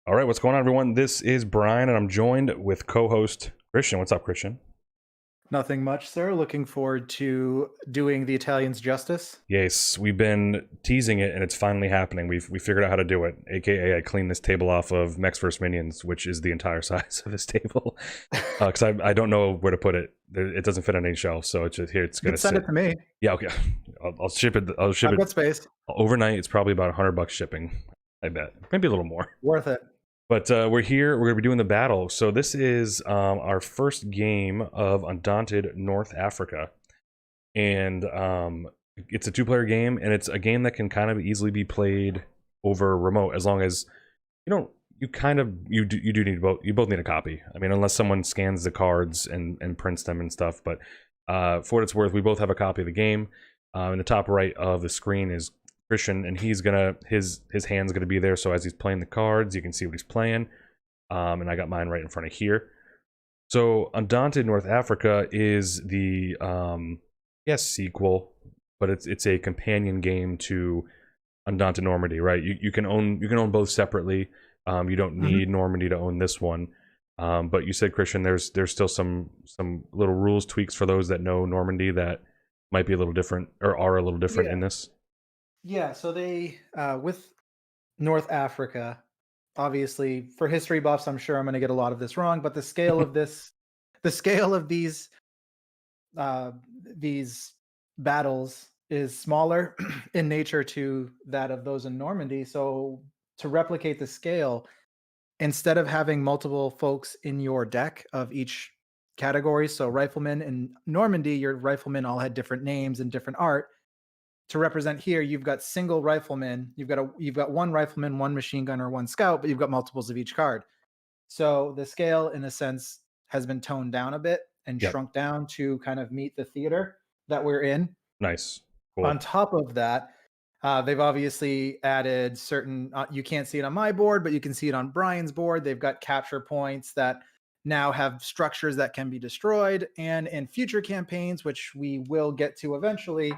All right, what's going on, everyone? This is Brian, and I'm joined with co-host Christian. What's up, Christian? Nothing much, sir. Looking forward to doing the Italians justice. Yes, we've been teasing it, and it's finally happening. We figured out how to do it. AKA, I cleaned this table off of Mechs vs. Minions, which is the entire size of this table, because I don't know where to put it. It doesn't fit on any shelf, so it's just here. It's You gonna can send sit. it to me. Yeah, okay. I'll ship it. I'll ship I've it got space. overnight. It's probably about $100 shipping. I bet, maybe a little more. Worth it. But we're here. We're going to be doing the battle. So this is our first game of Undaunted North Africa, and it's a two-player game, and it's a game that can kind of easily be played over remote, as long as you don't. You do need both. You both need a copy. I mean, unless someone scans the cards and prints them and stuff. But for what it's worth, we both have a copy of the game. In the top right of the screen is Christian, and he's gonna his hand's gonna be there, so as he's playing the cards you can see what he's playing, and I got mine right in front of here. So Undaunted North Africa is the sequel, but it's a companion game to Undaunted Normandy, right? You can own both separately. You don't need Normandy to own this one, but you said, Christian, there's still some little rules tweaks for those that know Normandy that might be a little different, or are a little different in this. Yeah, so they with North Africa, obviously for history buffs, I'm sure I'm going to get a lot of this wrong, but the scale of uh, these battles is smaller in nature to that of those in Normandy. So to replicate the scale, instead of having multiple folks in your deck of each category, so riflemen in Normandy, your riflemen all had different names and different art. To represent here, you've got single riflemen. You've got one rifleman, one machine gunner, one scout, but you've got multiples of each card. So the scale, in a sense, has been toned down a bit and Yep. shrunk down to kind of meet the theater that we're in. Nice. On Cool. top of that, they've obviously added certain. You can't see it on my board, but you can see it on Brian's board. They've got capture points that now have structures that can be destroyed, and in future campaigns, which we will get to eventually,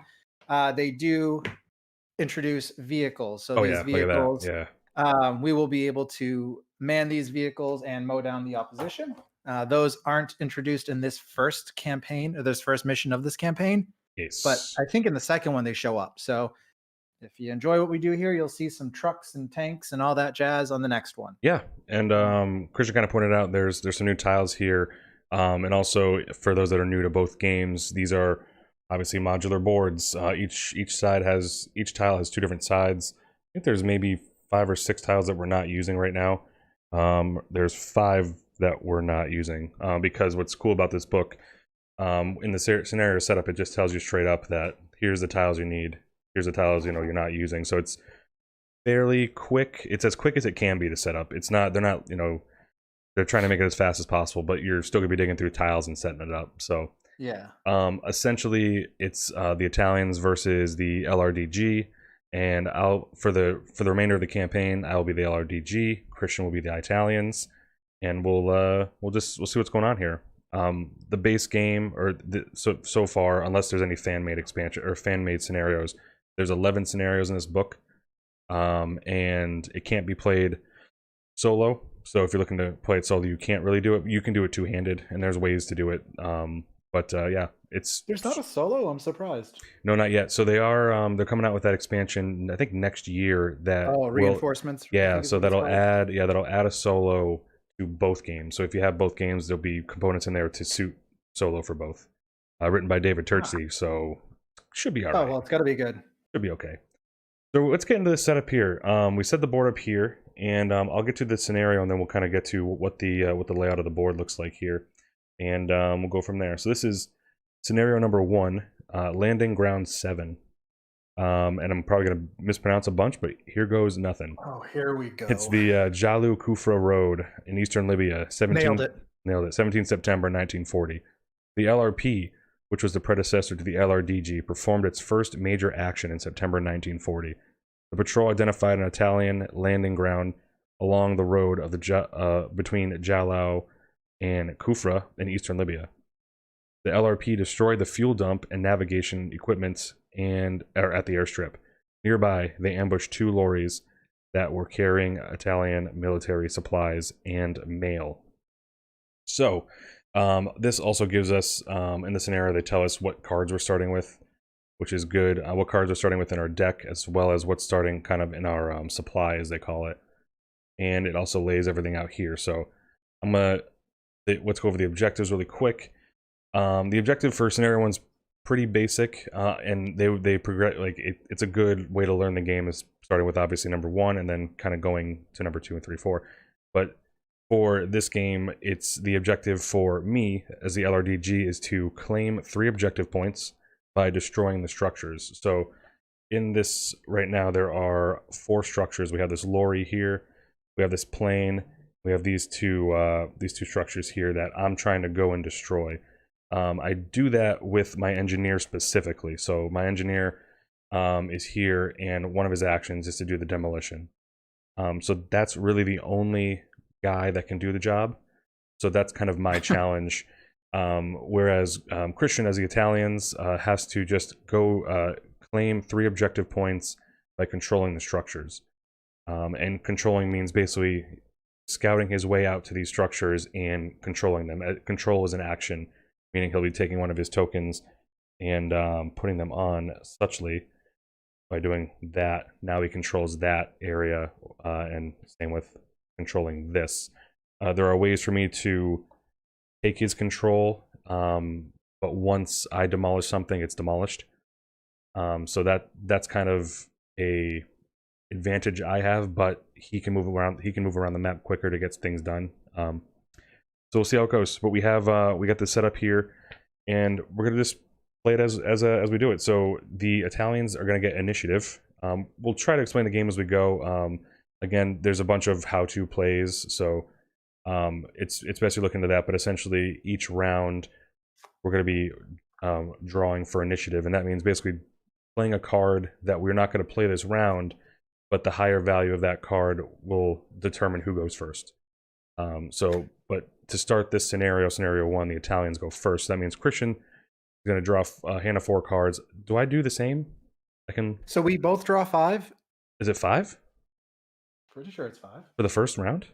they do introduce vehicles. So Oh these yeah, look at that. vehicles, Yeah. we will be able to man these vehicles and mow down the opposition. Those aren't introduced in this first campaign or this first mission of this campaign, but Yes. I think in the second one they show up. So if you enjoy what we do here, you'll see some trucks and tanks and all that jazz on the next one. Yeah, and Christian kind of pointed out there's some new tiles here, and also for those that are new to both games, these are obviously modular boards. Each tile has two different sides. I think there's maybe 5 or 6 tiles that we're not using right now. There's 5 that we're not using, because what's cool about this book, in the scenario setup, it just tells you straight up that here's the tiles you need, here's the tiles you're not using. So it's fairly quick. It's as quick as it can be to set up. It's not, they're not, they're trying to make it as fast as possible, but you're still gonna be digging through tiles and setting it up. So Yeah. essentially it's the Italians versus the LRDG, and for the remainder of the campaign, I'll be the LRDG, Christian will be the Italians, and we'll see what's going on here. The base game, or so far, unless there's any fan-made expansion or fan-made scenarios, there's 11 scenarios in this book, and it can't be played solo. So if you're looking to play it solo, you can't really do it. You can do it two-handed, and there's ways to do it. But yeah, There's not a solo. I'm surprised. no, not yet. So they're coming out with that expansion, I think next year. That Oh, reinforcements. I yeah. think is So what it's called. that'll add a solo to both games. So if you have both games, there'll be components in there to suit solo for both. Written by David Turtsey, so should be all Oh right. well, it's got to be good. Should be okay. So let's get into the setup here. We set the board up here, and I'll get to the scenario, and then we'll kind of get to what the layout of the board looks like here, and we'll go from there. So this is scenario number 1, landing ground 7, and I'm probably gonna mispronounce a bunch, but here goes nothing. Oh, here we go. It's the Jalu Kufra Road in eastern Libya. Nailed it. 17 September 1940. The LRP, which was the predecessor to the LRDG, performed its first major action in September 1940. The patrol identified an Italian landing ground along the road of between Jalao and Kufra in eastern Libya. The LRP destroyed the fuel dump and navigation equipment at the airstrip. Nearby, they ambushed 2 lorries that were carrying Italian military supplies and mail. So, this also gives us, in the scenario, they tell us what cards we're starting with, which is good. What cards we're starting with in our deck, as well as what's starting kind of in our supply, as they call it. And it also lays everything out here. So, let's go over the objectives really quick. The objective for scenario one's pretty basic, and they progress, like it's a good way to learn the game, is starting with obviously number 1 and then kind of going to number 2 and 3, 4. But for this game, it's the objective for me as the LRDG is to claim 3 objective points by destroying the structures. So in this right now, there are 4 structures. We have this lorry here, we have this plane, we have these two structures here that I'm trying to go and destroy. I do that with my engineer specifically. So my engineer is here, and one of his actions is to do the demolition. So that's really the only guy that can do the job. So that's kind of my challenge. Whereas Christian, as the Italians, has to just go claim 3 objective points by controlling the structures. And controlling means basically scouting his way out to these structures and controlling them. Control is an action, meaning he'll be taking one of his tokens and putting them on suchly. By doing that, now he controls that area, and same with controlling this. There are ways for me to take his control, but once I demolish something, it's demolished. So that's kind of a advantage I have, but he can move around. He can move around the map quicker to get things done. So we'll see how it goes. But we got this set up here, and we're gonna just play it as we do it. So the Italians are gonna get initiative. We'll try to explain the game as we go. Again, there's a bunch of how-to plays, so it's best you look into that. But essentially, each round we're gonna be drawing for initiative, and that means basically playing a card that we're not gonna play this round, but the higher value of that card will determine who goes first. But to start this scenario 1, the Italians go first. So that means Christian is going to draw a hand of 4 cards. Do I do the same? I can. So we both draw 5. Is it 5 Pretty sure it's 5. for the first round?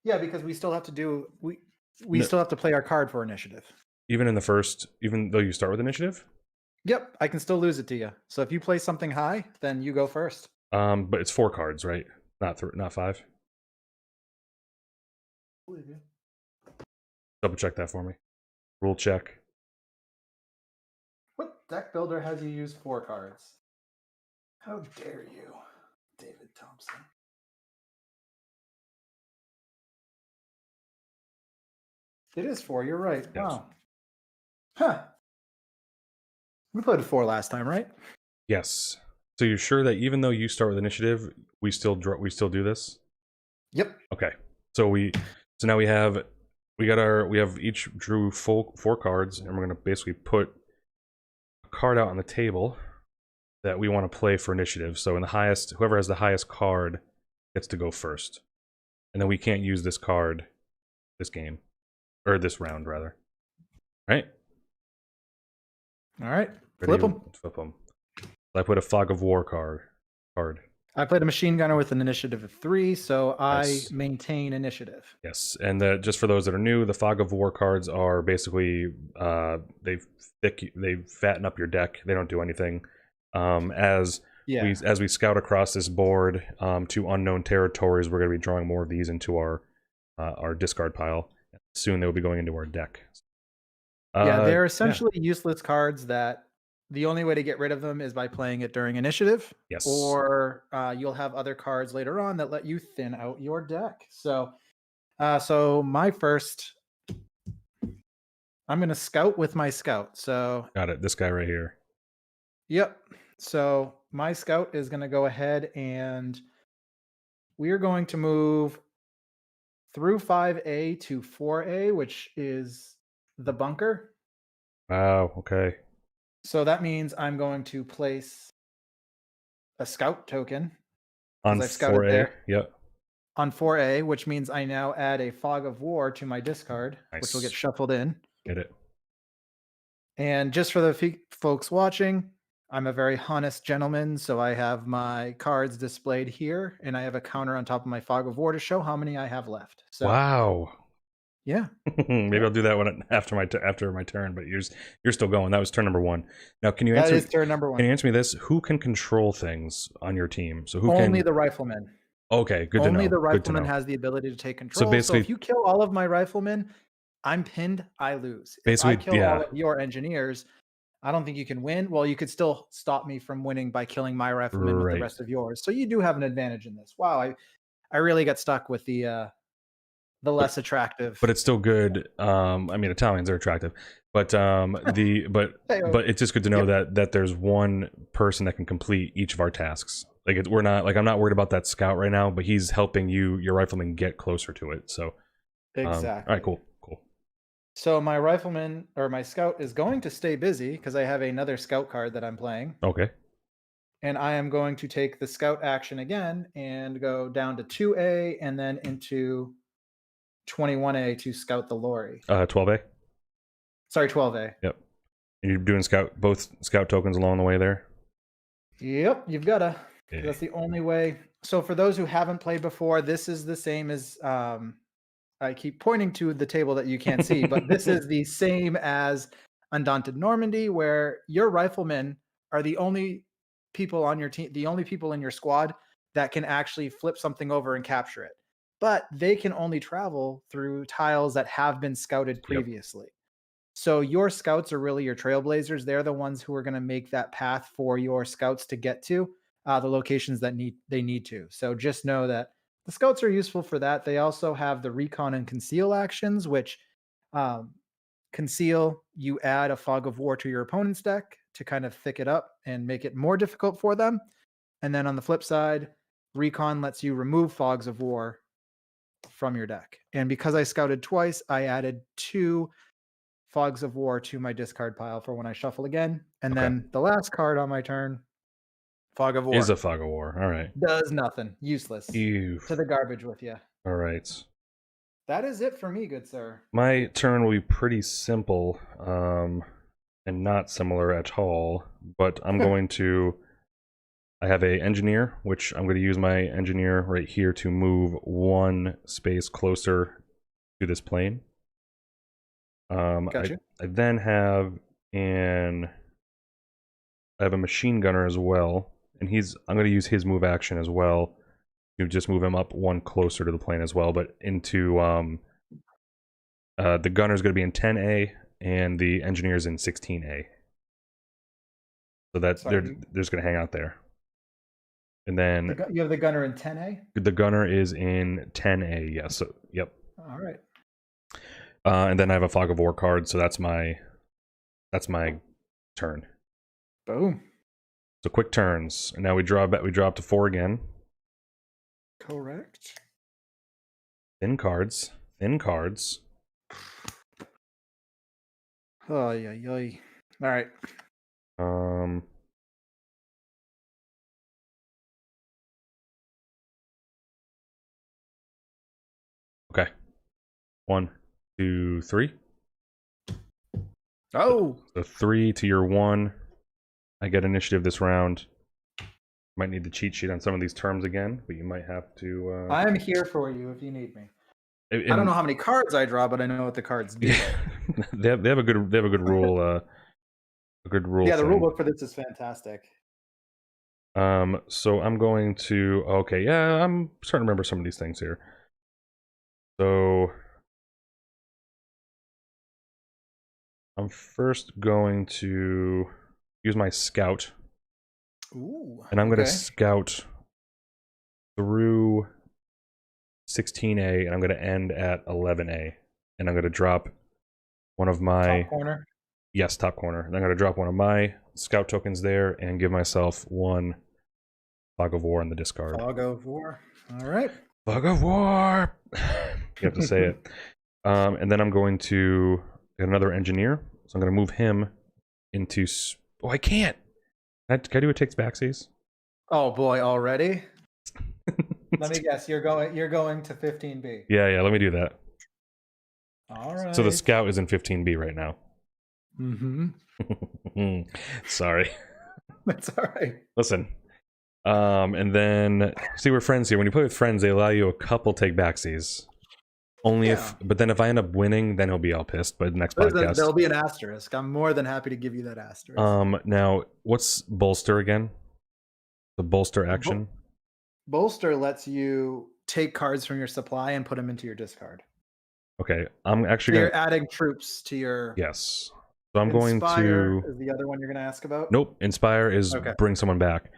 Yeah, because we still have to do we still have to play our card for initiative. Even in the first, even though you start with initiative? Yep, I can still lose it to you. So if you play something high, then you go first. But it's 4 cards, right? Not 5. Believe you. Double check that for me. Rule check. What deck builder has you use 4 cards? How dare you, David Thompson? It is 4, you're right. Yes. Wow. Huh. We played a 4 last time, right? Yes. So you're sure that even though you start with initiative, we still do this? Yep. Okay. So now we have each drew 4 cards, and we're gonna basically put a card out on the table that we want to play for initiative. So whoever has the highest card gets to go first. And then we can't use this card this game. Or this round, rather. Right? All right. Ready? Flip them. Flip them. I put a Fog of War card. I played a machine gunner with an initiative of 3, so Yes. I maintain initiative. Yes, and just for those that are new, the Fog of War cards are basically they fatten up your deck. They don't do anything. As we scout across this board to unknown territories, we're going to be drawing more of these into our discard pile. Soon they will be going into our deck. They're essentially useless cards that the only way to get rid of them is by playing it during initiative. Yes. Or you'll have other cards later on that let you thin out your deck. So my first, I'm going to scout with my scout. So got it. This guy right here. Yep. So my scout is going to go ahead and we're going to move through 5A to 4A, which is the bunker. Wow, okay. So that means I'm going to place a scout token on 4A. There. Yep. On 4A, which means I now add a Fog of War to my discard, which will get shuffled in. Get it. And just for the folks watching, I'm a very honest gentleman, so I have my cards displayed here, and I have a counter on top of my fog of war to show how many I have left. So, Wow. yeah, Maybe yeah, I'll do that one after my turn. But you're still going. That was turn number 1. Now, that is turn number Can one. you answer me this? Who can control things on your team? So who Only can? the rifleman. Okay, good to Only know. the Good to rifleman know. has the ability to take So control. So if basically, you kill all of my riflemen, I'm pinned, I lose. If I kill all yeah, of your engineers, I don't think you can win. Well, you could still stop me from winning by killing my riflemen with the right. rest of yours. So you do have an advantage in this. Wow, I really got stuck with the But less attractive. but it's still good. I mean, Italians are attractive, but Hey-o. but it's just good to know Yep, that there's one person that can complete each of our tasks. Like we're not like I'm not worried about that scout right now, but he's helping your rifleman get closer to it. So, all right, exactly. cool. So my rifleman or my scout is going to stay busy because I have another scout card that I'm playing. Okay, And I am going to take the scout action again and go down to 2A and then into 21A to scout the lorry. 12A. Sorry, 12A. Yep. And you're doing both scout tokens along the way there. Yep, you've got to. Okay. That's the only way. So for those who haven't played before, this is the same as I keep pointing to the table that you can't see, but this is the same as Undaunted Normandy, where your riflemen are the only people on your team, the only people in your squad that can actually flip something over and capture it. But they can only travel through tiles that have been scouted Yep. previously. So your scouts are really your trailblazers. They're the ones who are going to make that path for your scouts to get to the locations that they need to. So just know that the scouts are useful for that. They also have the recon and conceal actions, which um, conceal, you add a fog of war to your opponent's deck to kind of thick it up and make it more difficult for them. And then on the flip side, recon lets you remove fogs of war from your deck. And because I scouted twice, I added 2 fogs of war to my discard pile for when I shuffle again. And Okay. then the last card on my turn, fog of Is war, a fog of war. All right. does nothing, useless, Ew. to the garbage with you. All right. That is it for me, good sir. My turn will be pretty simple, and not similar at all. But I'm going to. I have a engineer, which I'm going to use my engineer right here to move 1 space closer to this plane. Gotcha. I then have I have a machine gunner as well, and I'm going to use his move action as well to just move him up 1 closer to the plane as well, but into the gunner's going to be in 10A and the engineer's in 16A. So that they're just going to hang out there. And then You have the gunner in 10A? the gunner is in 10A. Yes. So, yep. All right. And then I have a fog of war card, so that's my turn. Boom. So quick turns. And now we draw up to 4 again. Correct. Thin cards. Oh, yeah. All right. Okay. 1, 2, 3. Oh, So 3 to your 1. I get initiative this round. Might need the cheat sheet on some of these terms again, but you might have to. I'm here for you if you need me. I I don't know how many cards I draw, but I know what the cards do. Yeah, they have a good rule. A good rule. Yeah, the thing. rule book for this is fantastic. So I'm going to. Okay, yeah, I'm starting to remember some of these things here. So I'm first going to use my scout. Ooh. And I'm going to scout through 16A, and I'm going to end at 11A. And I'm going to drop one of my... Top corner? Yes, top corner. And I'm going to drop one of my scout tokens there and give myself 1 fog of war in the discard. Fog of war. All right. Fog of war! You have to say it. And then I'm going to get another engineer. So I'm going to move him into... Oh, I can't! Can I do a takes backsies? Oh boy, already? Let me guess. You're going to 15B. Yeah, let me do that. All right. So the scout is in 15B right now. Mm-hmm. Sorry. That's all right. Listen. And then see, we're friends here. When you play with friends, they allow you a couple take backsies. Only if, but then if I end up winning, then he'll be all pissed by the next podcast. There'll be an asterisk. I'm more than happy to give you that asterisk. Now what's bolster again? The bolster action. Bolster lets you take cards from your supply and put them into your discard. Okay, I'm actually You're adding troops to your. Yes. So I'm Inspire going to. is the other one you're going to ask about? Nope. Inspire is bring someone back.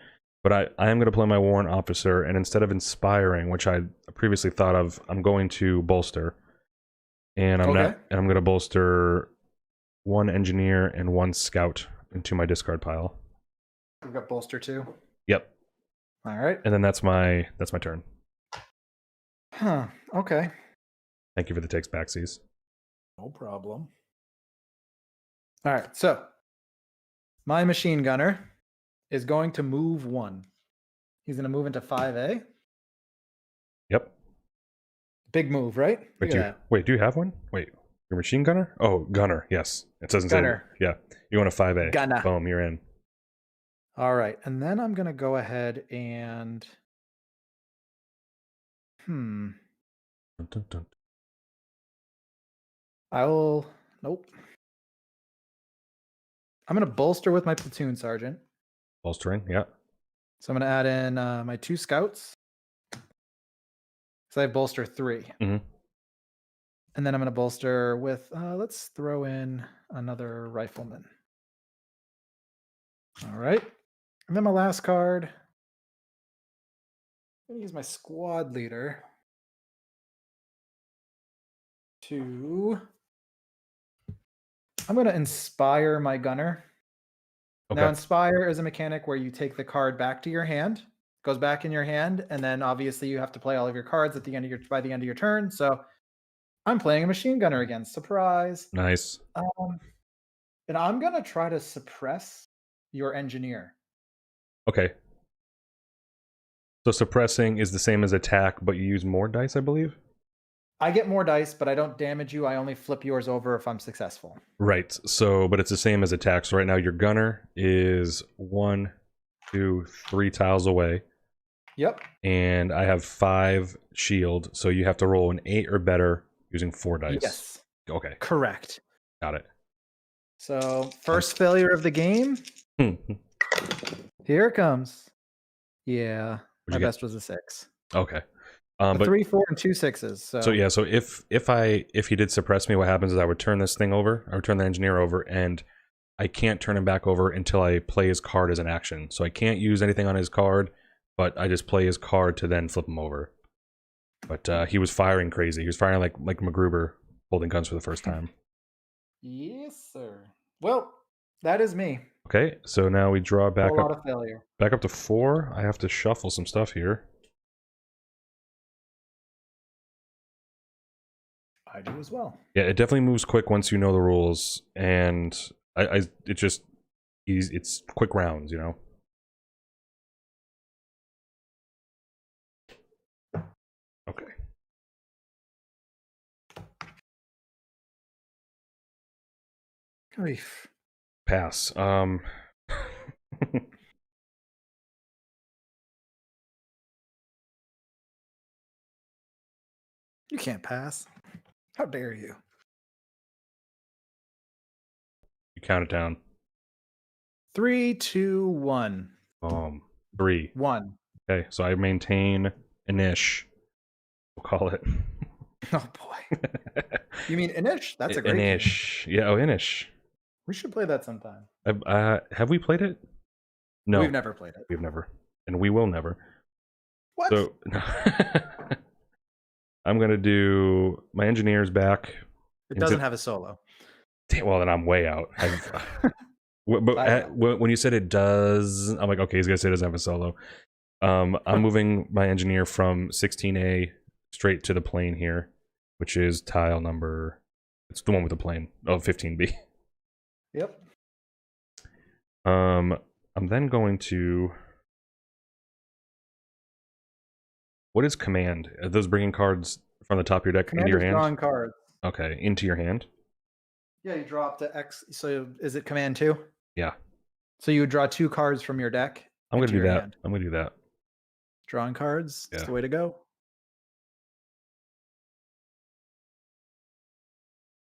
But I am going to play my warrant officer, and instead of inspiring, which I previously thought of, I'm going to bolster. And I'm not. And I'm going to bolster one engineer and one scout into my discard pile. We've got bolster 2. Yep. All right. And then that's my turn. Huh. Okay. Thank you for the takes backsies. No problem. All right. So my machine gunner is going to move 1. He's going to move into 5A. Yep. Big move, right? Wait, do you have one? Wait, your machine gunner? Oh, gunner. Yes. It doesn't gunner. say. Yeah. You want a 5A. Gunner. Boom, you're in. All right. And then I'm going to go ahead and Dun, dun, dun. Nope. I'm going to bolster with my platoon sergeant. Bolstering, yeah. So I'm going to add in my 2 scouts. So I have bolster 3. Mm-hmm. And then I'm going to bolster with, let's throw in another rifleman. All right. And then my last card, I'm going to use my squad leader to, I'm going to inspire my gunner. Okay. Now, inspire is a mechanic where you take the card back to your hand, goes back in your hand, and then obviously you have to play all of your cards at the end of by the end of your turn. So I'm playing a machine gunner again. Surprise. Nice. And I'm going to try to suppress your engineer. Okay. So suppressing is the same as attack, but you use more dice, I believe? I get more dice, but I don't damage you. I only flip yours over if I'm successful. Right. So, but it's the same as attack. So right now your gunner is 1, 2, 3 tiles away. Yep. And I have 5 shield. So you have to roll an 8 or better using 4 dice. Yes. Okay. Correct. Got it. So first failure of the game. Here it comes. Yeah. My best was a 6. Okay. But 3, 4, and 2 6s. So yeah, so if he did suppress me, what happens is I would turn this thing over, I would turn the engineer over, and I can't turn him back over until I play his card as an action. So I can't use anything on his card, but I just play his card to then flip him over. But he was firing crazy. He was firing like MacGruber holding guns for the first time. Yes, sir. Well, that is me. Okay, so now we draw back up. A lot of failure. Back up to 4. I have to shuffle some stuff here. I do as well. Yeah, it definitely moves quick once you know the rules, and it's quick rounds, you know. Okay. Grief. Pass. You can't pass. How dare you? You count it down. 3, 2, 1. 3. 1. Okay, so I maintain Inish. We'll call it. Oh boy. You mean Inish? That's a great Inish. Game. Yeah, Inish. We should play that sometime. Have we played it? No. We've never played it. We've never. And we will never. What? So I'm going to do my engineers back. It doesn't have a solo. Well, then I'm way out. But when you said it does, I'm like, okay, he's going to say it doesn't have a solo. I'm moving my engineer from 16A straight to the plane here, which is tile number... It's the one with the plane. Oh, 15B. Yep. I'm then going to... What is command? Are those bringing cards from the top of your deck Command into your hand? Drawing cards. Okay, into your hand. Yeah, you draw up to X. So is it command 2? Yeah. So you would draw 2 cards from your deck. I'm gonna into do your that. hand. I'm gonna do that. Drawing cards. It's Yeah. the way to go.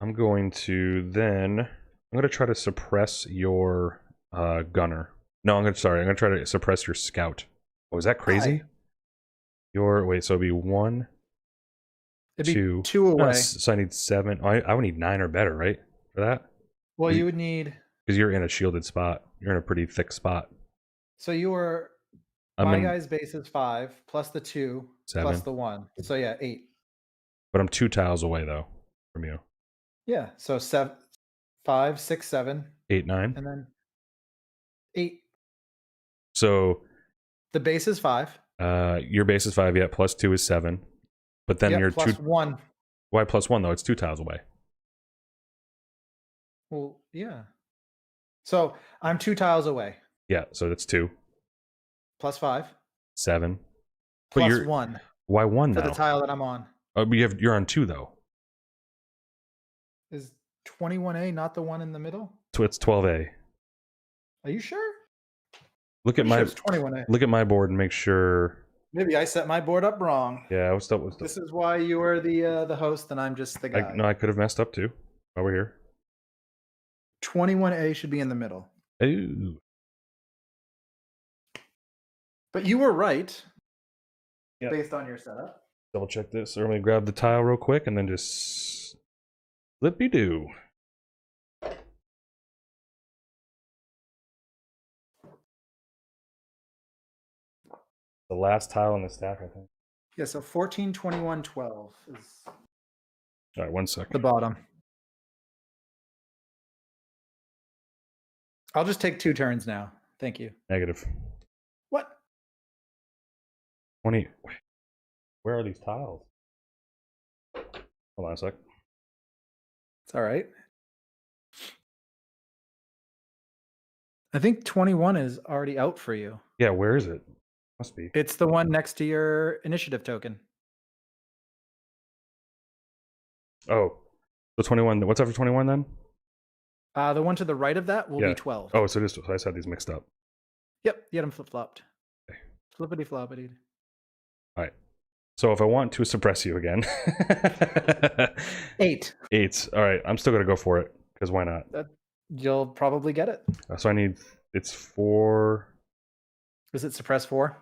I'm going to then. I'm gonna try to suppress your gunner. No, I'm gonna try to suppress your scout. Oh, is that crazy? Aye. Wait, so it'd be 1, It'd be 2. 2 No, away. so I need 7. Oh, I would need 9 or better, right? For that? Well, you would need. Because you're in a shielded spot. You're in a pretty thick spot. So you were. My guy's base is 5 plus the 2 7. plus the 1. So yeah, 8. But I'm 2 tiles away though from you. Yeah. So 7, 5, 6, 7, 8, 9. and then 8. So The base is 5. your base is 5. Yeah, plus 2 is 7. But then you're plus 2. 1. Why plus 1 though? It's 2 tiles away. Well, yeah. So I'm 2 tiles away. Yeah, so that's 2. Plus 5. 7. Plus you're 1 why 1 for now? the tile that I'm on. Oh, but you're on 2 though. Is 21A not the one in the middle? So it's 12A. Are you sure? Look at Pretty sure it's 21A. Look at my board and make sure. Maybe I set my board up wrong. Yeah, what's up? This is why you are the host and I'm just the guy. No, I could have messed up too while we're here. 21A should be in the middle. Ooh. But you were right. Yep. Based on your setup. Double check this. So let me grab the tile real quick and then just flippy do. The last tile in the stack, I think. Yeah, so 14, 21, 12 is All right, 1 second. the bottom. I'll just take 2 turns now. Thank you. Negative. What? 20. Where are these tiles? Hold on a sec. It's all right. I think 21 is already out for you. Yeah, where is it? Must be. It's the one next to your initiative token. Oh, the 21. What's after 21 then? The one to the right of that will be 12. Oh, so it is. So I just had these mixed up. Yep, you had them flip-flopped. Okay. Flippity-floppity. All right. So if I want to suppress you again. 8. 8. All right. I'm still going to go for it because why not? You'll probably get it. So I need. It's 4. Is it suppress 4?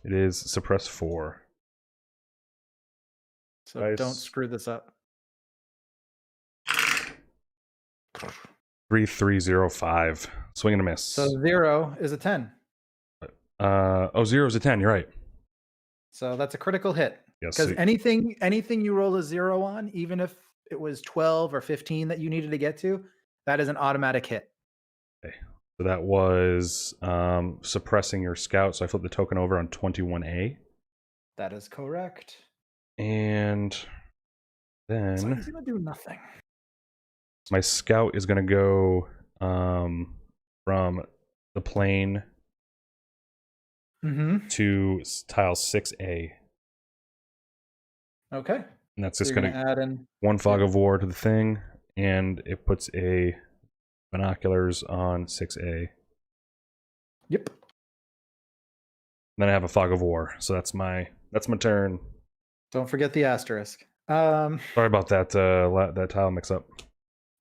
It is suppress 4. So Nice. Don't screw this up. 3305. Swing and a miss. So 0 is a 10. 0 is a 10. You're right. So that's a critical hit. Yes. Because anything you roll a 0 on, even if it was 12 or 15 that you needed to get to, that is an automatic hit. Okay. So that was suppressing your scout. So I flipped the token over on 21A. That is correct. And then So he's gonna do nothing. my scout is going to go from the plane to tile 6A. Okay. And that's So just you're going gonna add in 1 fog of war to the thing, and it puts a binoculars on 6A. Yep. Then I have a fog of war, so that's my turn. Don't forget the asterisk. Sorry about that that tile mix up.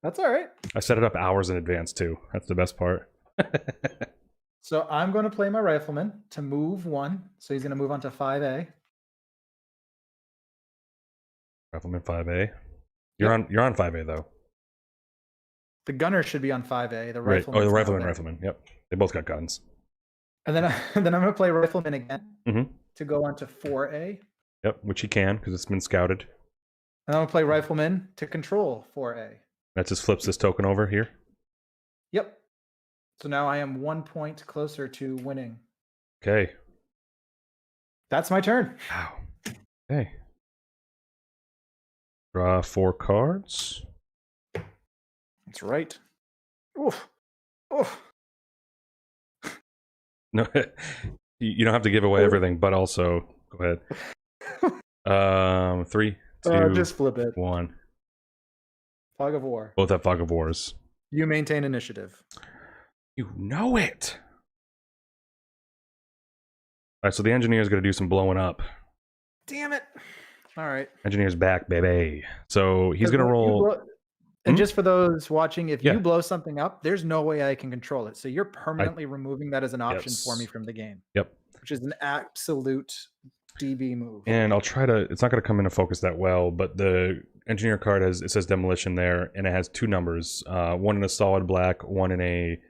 That's all right. I set it up hours in advance too. That's the best part. So I'm going to play my rifleman to move 1. So he's going to move on to 5A. Rifleman 5A. You're on 5A though. The gunner should be on 5A. The Right. rifleman. Oh, the rifleman. Yep. They both got guns. And then I'm going to play rifleman again to go on to 4A. Yep, which he can because it's been scouted. And I'm going to play rifleman to control 4A. That just flips this token over here. Yep. So now I am 1 point closer to winning. Okay. That's my turn. Wow. Okay. Draw 4 cards. That's right. Oof. Oof. No, you don't have to give away everything, but also go ahead. 3, 2, Just flip it. 1. Fog of war. Both have fog of wars. You maintain initiative. You know it. All right, so the engineer's going to do some blowing up. Damn it. All right. Engineer's back, baby. So he's 'Cause going to when you roll. blow- and just for those watching, if Yeah. you blow something up, there's no way I can control it. So you're permanently removing that as an option for me Yes. from the game. Yep. Which is an absolute DB move. And I'll try to, it's not going to come into focus that well, but the engineer card has, it says demolition there, and it has two numbers, one in a solid black, one in a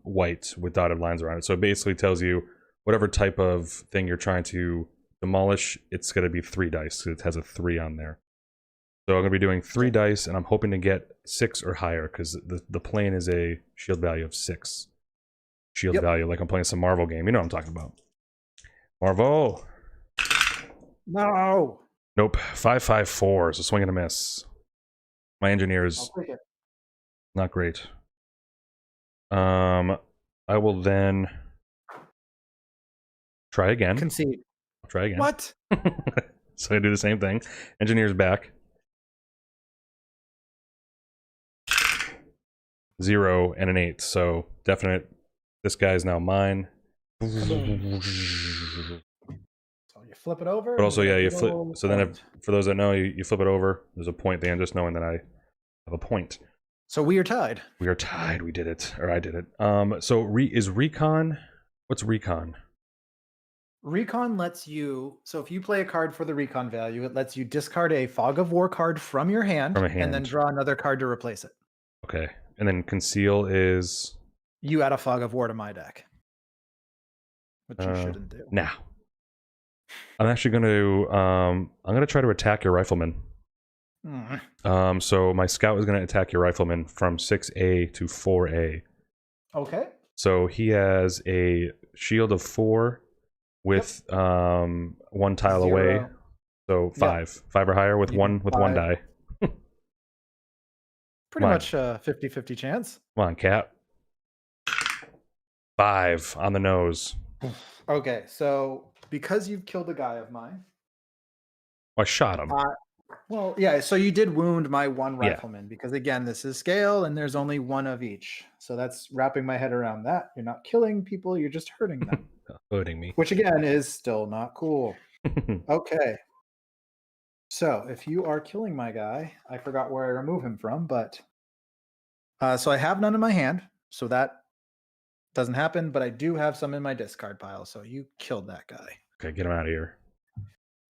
white with dotted lines around it. So it basically tells you whatever type of thing you're trying to demolish, it's going to be 3 dice. It has a 3 on there. So I'm going to be doing 3 dice, and I'm hoping to get 6 or higher, because the plane is a shield value of 6. Shield value, like I'm playing some Marvel game. You know what I'm talking about. Marvel! No! Nope. 5-5-4 is a swing and a miss. My engineer is not great. I will then try again. Concede. I'll try again. What? So I do the same thing. Engineer's back. 0 and an 8. So definite. This guy is now mine. So you flip it over. But also, yeah, you flip. So then, for those that know, you flip it over. There's a point there, just knowing that I have a point. So we are tied. We are tied. We did it, or I did it. So is recon? What's recon? Recon lets you. So if you play a card for the recon value, it lets you discard a Fog of War card from your hand, and then draw another card to replace it. Okay, and then conceal is. You add a Fog of War to my deck, which you shouldn't do. Now, I'm actually going to. I'm going to try to attack your rifleman. So my scout is going to attack your rifleman from 6A to 4A. Okay. So he has a shield of 4 with 1 tile 0. away. So 5. 5 or higher with one die. Pretty much a 50-50 chance. Come on, cat. 5 on the nose. Okay, so because you've killed a guy of mine. I shot him. Well, yeah, so you did wound my one rifleman because, again, this is scale and there's only 1 of each. So that's wrapping my head around that. You're not killing people, you're just hurting them. Hurting me. Which, again, is still not cool. Okay. So if you are killing my guy, I forgot where I remove him from, but... so I have none in my hand, so that doesn't happen, but I do have some in my discard pile, so you killed that guy. Okay, get him out of here.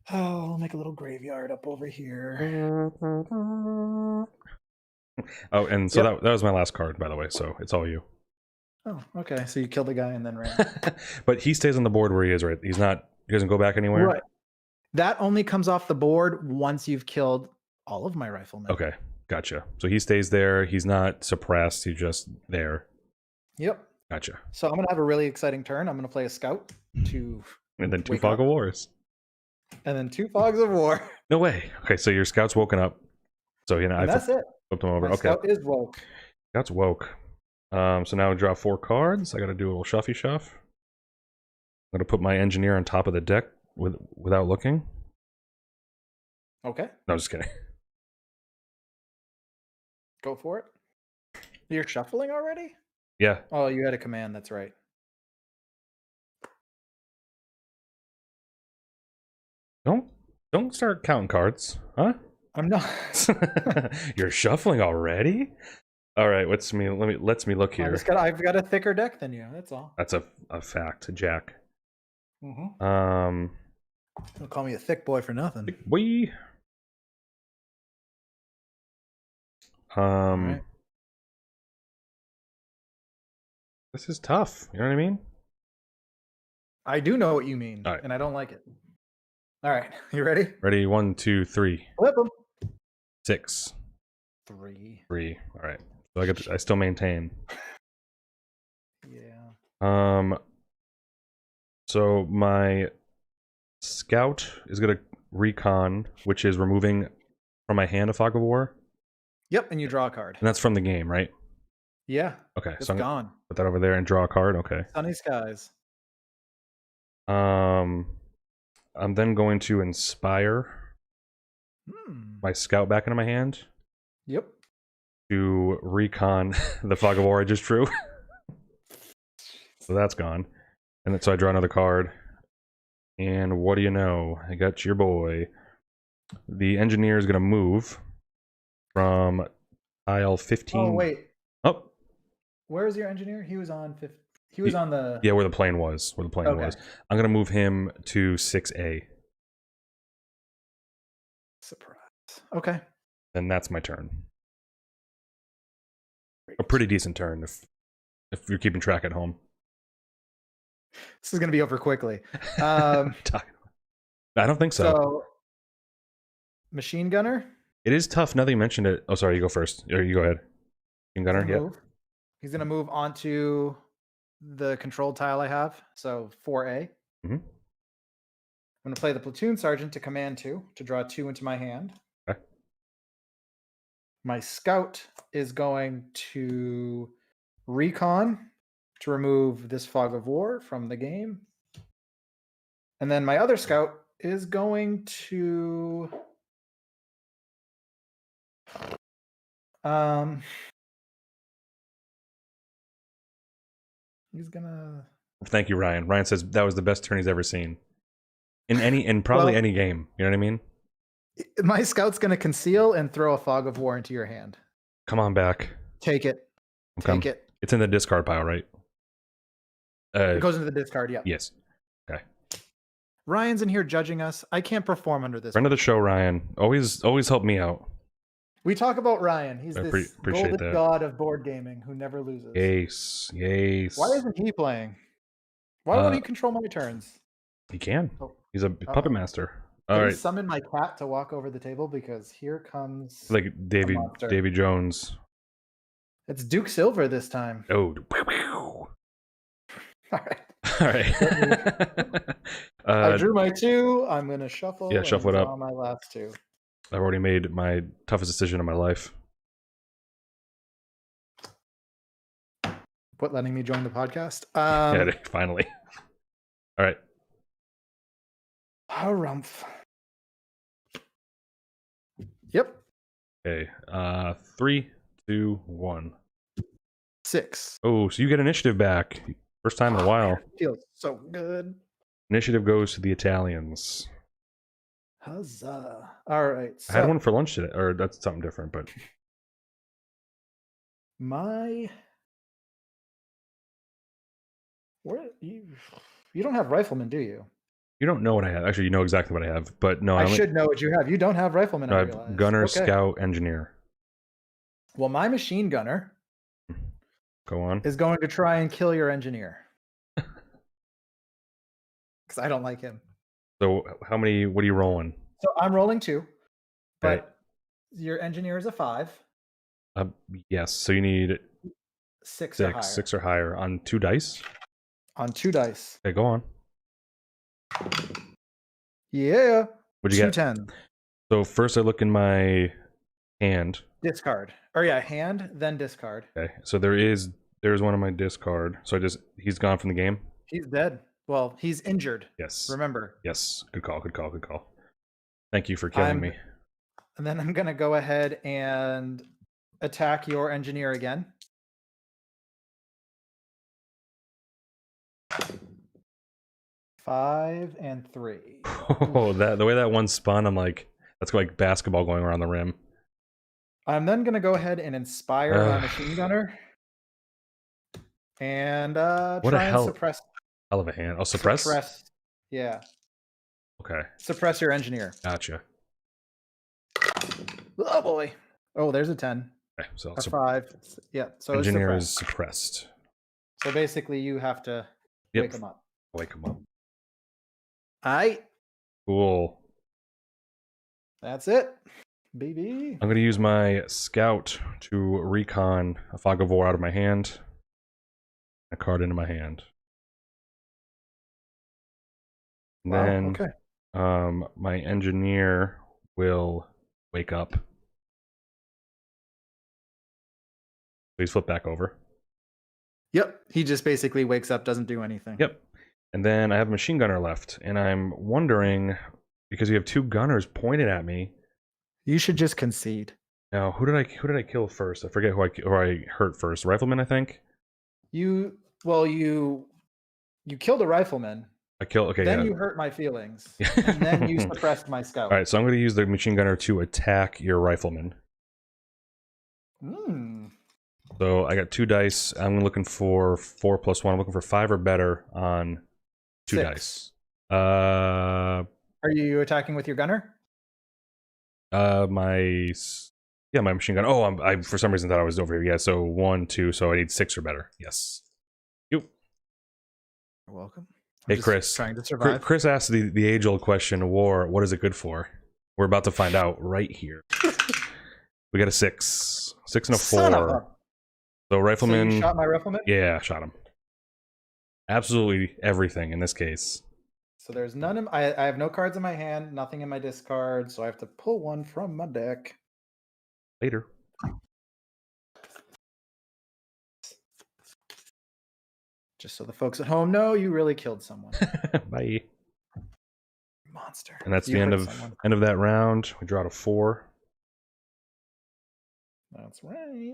Oh, I'll make a little graveyard up over here. Oh, and so that was my last card, by the way, so it's all you. Oh, okay. So you killed the guy and then ran. But he stays on the board where he is, right? He doesn't go back anywhere? Right. That only comes off the board once you've killed all of my riflemen. Okay, gotcha. So he stays there. He's not suppressed. He's just there. Yep. Gotcha. So I'm going to have a really exciting turn. I'm going to play a scout to... And then 2 Fog of Wars. And then 2 Fogs of War. No way. Okay, so your scout's woken up. So I that's it. Flipped him over. My scout is woke. Scout's woke. So now I draw 4 cards. I got to do a little shuffy shuff. I'm going to put my engineer on top of the deck without looking. Okay. No, I'm just kidding. Go for it. You're shuffling already? Yeah. Oh, you had a command. That's right. Don't start counting cards, huh? I'm not. You're shuffling already? All right, lets me look here. I've got a thicker deck than you. That's all. That's a fact, Jack. Don't call me a thick boy for nothing. Boy. Right. This is tough. You know what I mean? I do know what you mean, and I don't like it. All right, you ready? Ready? 1, 2, 3. Flip them. 6. 3. 3. All right. So I still maintain. Yeah. So my scout is gonna recon, which is removing from my hand a Fog of War. Yep, and you draw a card. And that's from the game, right? Yeah. Okay, It's so I'm gone. put that over there and draw a card. Okay. Sunny skies. I'm then going to inspire my scout back into my hand. Yep. To recon the Fog of War I just drew. So that's gone. And then, so I draw another card. And what do you know? I got your boy. The engineer is going to move from tile 15. Oh wait, Oh, where is your engineer? He was on He was on the. yeah, where the plane was. Where the plane Okay. was. I'm going to move him to 6A. Surprise. Okay. And that's my turn. A pretty decent turn if you're keeping track at home. This is going to be over quickly. I don't think so. So, machine gunner. It is tough. Nothing mentioned it. Oh, sorry. You go first. Or you go ahead. Machine gunner. Yeah. He's going to move onto the controlled tile I have. So 4A. Mm-hmm. I'm going to play the platoon sergeant to command 2 to draw 2 into my hand. Okay. My scout is going to recon to remove this fog of war from the game. And then my other scout is going to he's gonna. Thank you, Ryan. Ryan says that was the best turn he's ever seen in probably any game. You know what I mean? My scout's gonna conceal and throw a fog of war into your hand. Come on back. Take it. Take it. It's in the discard pile, right? It goes into the discard. Yeah. Yes. Okay. Ryan's in here judging us. I can't perform under this. Friend of the show, Ryan. Always help me out. We talk about Ryan. He's this golden god of board gaming who never loses. Yes. Why isn't he playing? Why won't he control my turns? He can. He's a puppet master. All right. Summon my cat to walk over the table because here comes like Davy Jones. It's Duke Silver this time. Oh. All right. All right. I drew my 2. I'm gonna shuffle. Yeah, shuffle it up. My last 2. I've already made my toughest decision of my life. What, letting me join the podcast? Yeah, finally. All right. Harumph. Yep. Okay. 3, 2, 1. 6. Oh, so you get initiative back. First time in a while. Feels so good. Initiative goes to the Italians. Huzzah. All right. So I had one for lunch today, or that's something different, but you don't have rifleman, do you? You don't know what I have. Actually, you know exactly what I have, but no. I should know what you have. You don't have rifleman. I have gunner, scout, engineer. Well, my machine gunner. Go on. Is going to try and kill your engineer. Because I don't like him. So how many? What are you rolling? So I'm rolling 2, but your engineer is a 5. Yes. So you need 6 or higher on 2 dice. On 2 dice. Okay, go on. Yeah. What'd you get? 10. So first I look in my hand. Discard. Or yeah, hand, then discard. Okay. So there's one in my discard. So he's gone from the game. He's dead. Well, he's injured. Yes. Remember. Yes. Good call. Thank you for killing me. And then I'm gonna go ahead and attack your engineer again. Five and 3. Oh, the way that one spun, I'm like, that's like basketball going around the rim. I'm then gonna go ahead and inspire my machine gunner. And suppress. Hell of a hand. Oh, suppress? Suppress. Yeah. Okay. Suppress your engineer. Gotcha. Oh boy. Oh, there's a 10. Okay, so a 5. Yeah. So engineer is suppressed. So basically you have to wake him up. Wake him up. Aight. Cool. That's it. Baby. I'm gonna use my scout to recon a fog of war out of my hand. A card into my hand. And then my engineer will wake up. Please flip back over. Yep. He just basically wakes up, doesn't do anything. Yep. And then I have a machine gunner left, and I'm wondering, because you have 2 gunners pointed at me. You should just concede. Now, who did I kill first? I forget who I hurt first. Rifleman, I think. You You killed a rifleman. I kill. Okay, Then yeah. you hurt my feelings, and then you suppressed my scout. All right, so I'm going to use the machine gunner to attack your rifleman. So I got 2 dice. I'm looking for 4 plus 1. I'm looking for 5 or better on 2 6. dice. Are you attacking with your gunner? My machine gun. Oh, I for some reason thought I was over here. Yeah, so 1, 2. So I need 6 or better. Yes. You're welcome. Hey, Chris. Trying to survive. Chris asked the age-old question: War. What is it good for? We're about to find out right here. We got a 6, 6 and a 4. So rifleman. So you shot my rifleman? Yeah, shot him. Absolutely everything in this case. So there's none in I have no cards in my hand, nothing in my discard, so I have to pull one from my deck. Later. Just so the folks at home know, you really killed someone. Bye. Monster. And that's the end of that round. We draw to 4. That's right.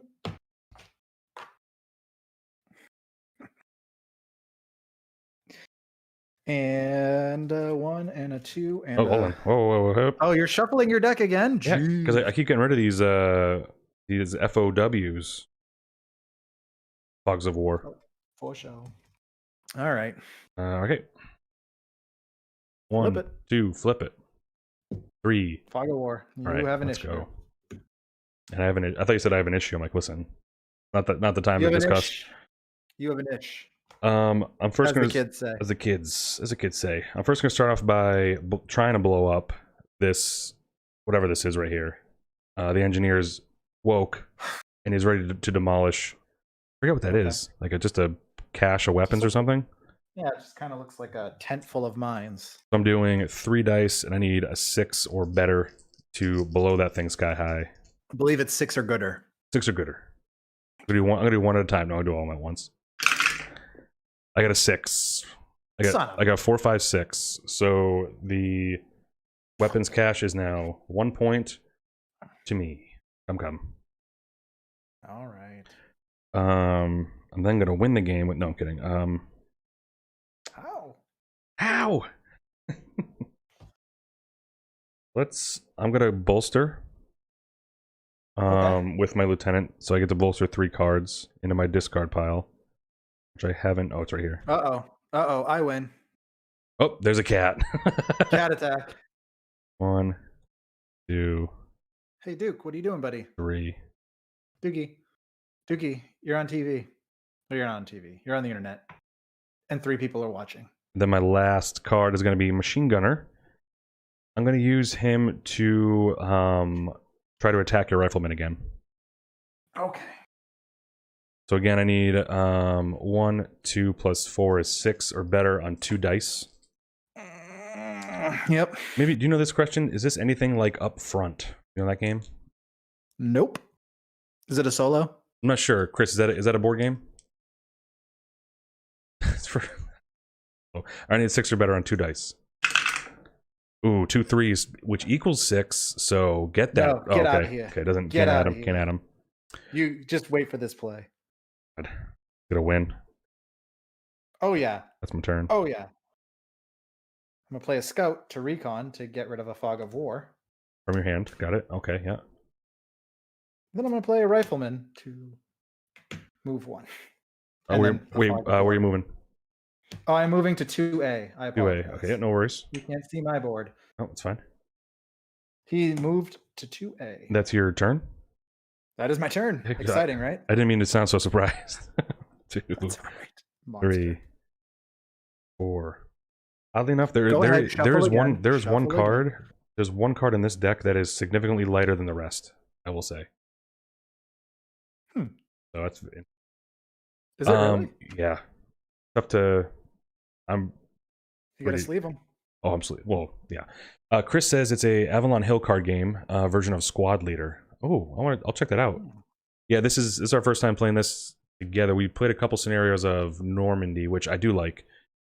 And 1 and a 2 and hold on. Whoa. Oh, you're shuffling your deck again? Yeah, because I keep getting rid of these FOWs. Fogs of War. Oh, for sure. All right. Okay. 1, 2, flip it. 3. Fog of War. You right, have an let's issue. Go. And I thought you said I have an issue. I'm like, listen, not the time to discuss. You have an itch. I'm first going to say. As the kids say. I'm first going to start off by trying to blow up this, whatever this is right here. The engineer's woke and he's ready to demolish. I forget what that is. Like just a cache of weapons or something. Yeah, it just kind of looks like a tent full of mines. So I'm doing 3 dice and I need a 6 or better to blow that thing sky high. I believe it's 6 or gooder. 6 or gooder. I'm gonna do one at a time. No, I'll do all of them at once. I got a 6. I got 4, 5, 6. So the weapons cache is now 1 point to me. Come. All right. I'm then gonna win the game with. No, I'm kidding. How? I'm gonna bolster. With my lieutenant, so I get to bolster 3 cards into my discard pile, which I haven't. Oh, it's right here. I win. Oh, there's a cat. Cat attack. 1, 2. Hey, Duke, what are you doing, buddy? 3. Dookie, you're on TV. No, you're not on TV. You're on the internet, and 3 people are watching. Then my last card is going to be Machine Gunner. I'm going to use him to try to attack your rifleman again. Okay. So again, I need 1, 2 plus 4 is 6 or better on 2 dice. Yep. Maybe, do you know this question? Is this anything like Up Front? You know that game? Nope. Is it a solo? I'm not sure. Chris, is that a board game? It's for... Oh, I need 6 or better on 2 dice. Ooh, 2 3s, which equals 6. So get that. No, get out of here. Okay, can't add him. You just wait for this play. Gonna win. Oh yeah. That's my turn. Oh yeah. I'm gonna play a scout to recon to get rid of a fog of war. From your hand. Got it. Okay, yeah. Then I'm gonna play a rifleman to move 1. Where are you moving? Oh, I'm moving to 2A. I apologize. 2A. Okay, no worries. You can't see my board. Oh, it's fine. He moved to 2A. That's your turn? That is my turn. Exciting, right? I didn't mean to sound so surprised. 2, That's all right. 3, 4. Oddly enough, there is one card. There's one card in this deck that is significantly lighter than the rest, I will say. So that's is it really? Yeah. Up to You gotta sleeve them. Oh, I'm sleeve. Well, yeah. Chris says it's a Avalon Hill card game version of Squad Leader. Oh, I'll check that out. Yeah, this is our first time playing this together. We played a couple scenarios of Normandy, which I do like.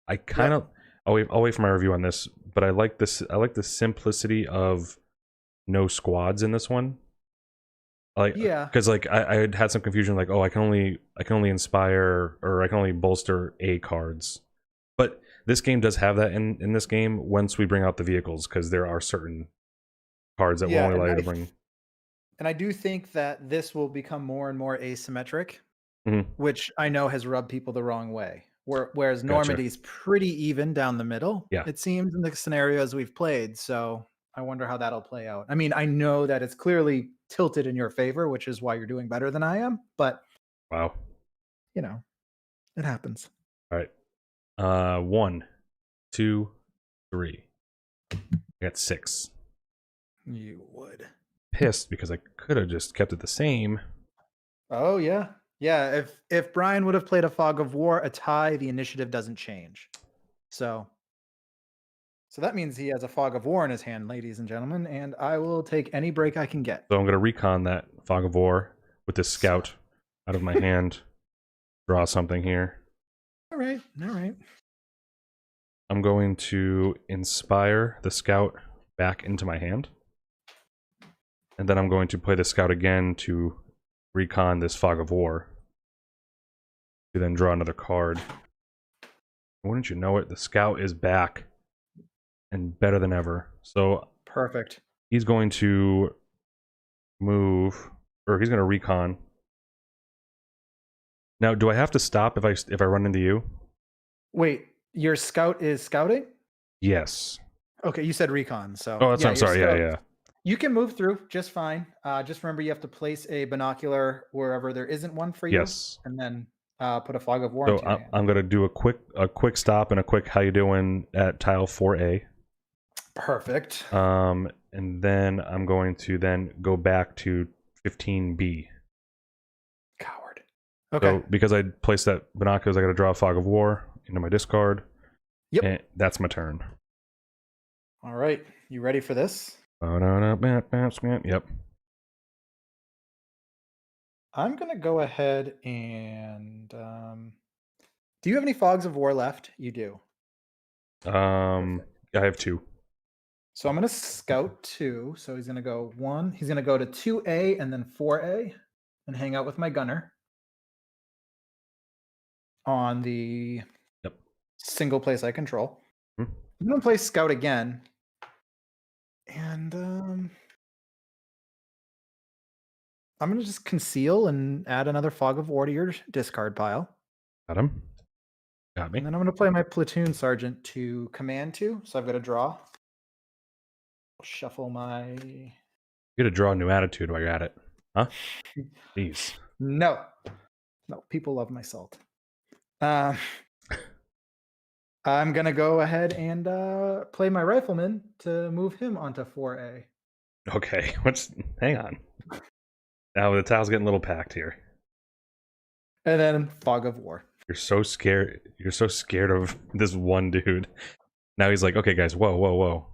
I kind of I'll wait for my review on this, but I like this. I like the simplicity of no squads in this one. Because I had some confusion. Like, oh, I can only inspire or I can only bolster A cards. This game does have that in this game once we bring out the vehicles, because there are certain cards that will Yeah, only allow you to bring. and I do think that this will become more and more asymmetric, Mhm. which I know has rubbed people the wrong way. Whereas Gotcha. Normandy's pretty even down the middle, Yeah. it seems, in the scenarios we've played. So I wonder how that'll play out. I mean, I know that it's clearly tilted in your favor, which is why you're doing better than I am, but Wow. you know, it happens. All right. 1, 2, 3. I got 6. You would. Pissed because I could have just kept it the same. Oh yeah. Yeah, if Brian would have played a Fog of War, a tie, the initiative doesn't change. So that means he has a Fog of War in his hand, ladies and gentlemen, and I will take any break I can get. So I'm going to recon that Fog of War with this scout out of my hand. Draw something here. All right. All right. I'm going to inspire the scout back into my hand. And then I'm going to play the scout again to recon this Fog of War. To then draw another card. Wouldn't you know it, the scout is back. And better than ever. So Perfect. he's going to move, or he's going to recon. Now, do I have to stop if I run into you? Wait, your scout is scouting? Yes. Okay, you said recon, so Oh, that's yeah, I'm your sorry. scout- Yeah. You can move through just fine. Just remember you have to place a binocular wherever there isn't one for you, Yes. and then put a Fog of War So into your hand. I'm going to do a quick stop and a quick how you doing at tile 4A. Perfect. And then I'm going to then go back to 15B. Coward. Okay. So because I placed that binoculars, I got to draw a Fog of War into my discard. Yep. And that's my turn. All right. You ready for this? Yep. I'm gonna go ahead and do you have any Fogs of War left? You do. I have 2. So I'm gonna scout 2. So he's gonna go 1. He's gonna go to 2A and then 4A and hang out with my gunner on the Yep. single place I control. Hmm. I'm gonna play scout again. And I'm gonna just conceal and add another Fog of War to your discard pile. Got him. Got me. And then I'm gonna play my platoon sergeant to command 2. So I've got to draw. Shuffle my You get to draw a new attitude while you're at it. Huh? Jeez. No, people love my salt. I'm gonna go ahead and play my rifleman to move him onto 4A. Okay. Hang on. Now the tile's getting a little packed here. And then Fog of War. You're so scared. You're so scared of this one dude. Now he's like, okay, guys, whoa. All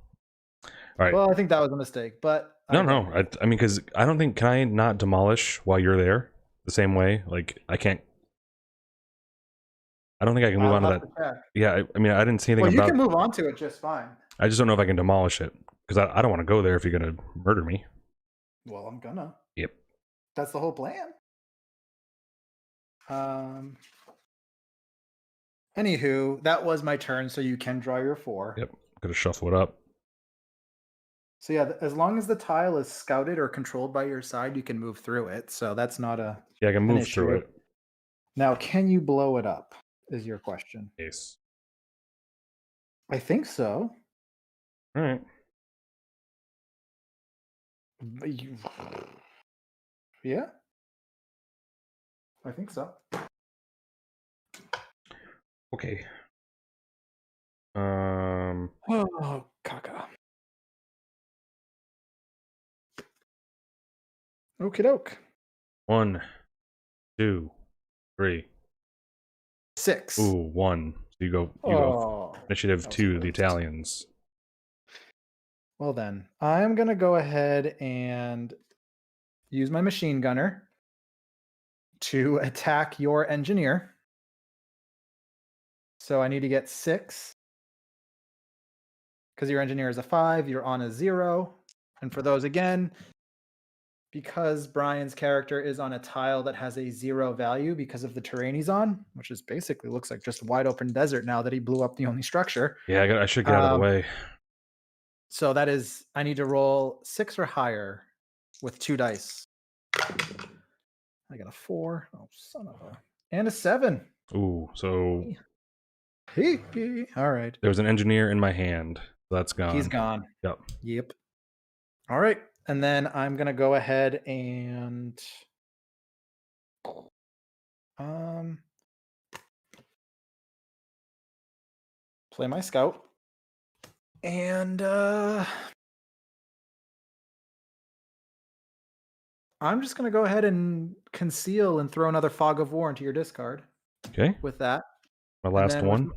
right. Well, I think that was a mistake, but No. I mean, because I don't think, can I not demolish while you're there the same way? Like, I can't. I don't think I can move on to that. Yeah, I mean, I didn't see anything well, about. you can move on to it just fine. I just don't know if I can demolish it because I don't want to go there if you're gonna murder me. Well, I'm gonna. Yep. That's the whole plan. Anywho, that was my turn, so you can draw your 4. Yep. Gonna shuffle it up. So yeah, as long as the tile is scouted or controlled by your side, you can move through it. So that's not a Yeah, I can an move through issue. it. Now, can you blow it up? Is your question? Ace. I think so. All right. Yeah, I think so. Okay. Oh, caca. Okie doke. 1, 2, 3. 6. Ooh, 1. So you go initiative that was 2, the close. Italians. Well then, I'm gonna go ahead and use my machine gunner to attack your engineer. So I need to get 6. Because your engineer is a 5, you're on a 0. And for those again, because Brian's character is on a tile that has a 0 value because of the terrain he's on, which is basically looks like just wide open desert now that he blew up the only structure. Yeah, I should get out of the way. So that is, I need to roll 6 or higher with 2 dice. I got a 4. Oh, son of a. And a 7. Ooh, so All right. there's an engineer in my hand. That's gone. He's gone. Yep. Yep. All right. And then I'm going to go ahead and play my scout. And I'm just going to go ahead and conceal and throw another Fog of War into your discard. Okay. With that. My last one.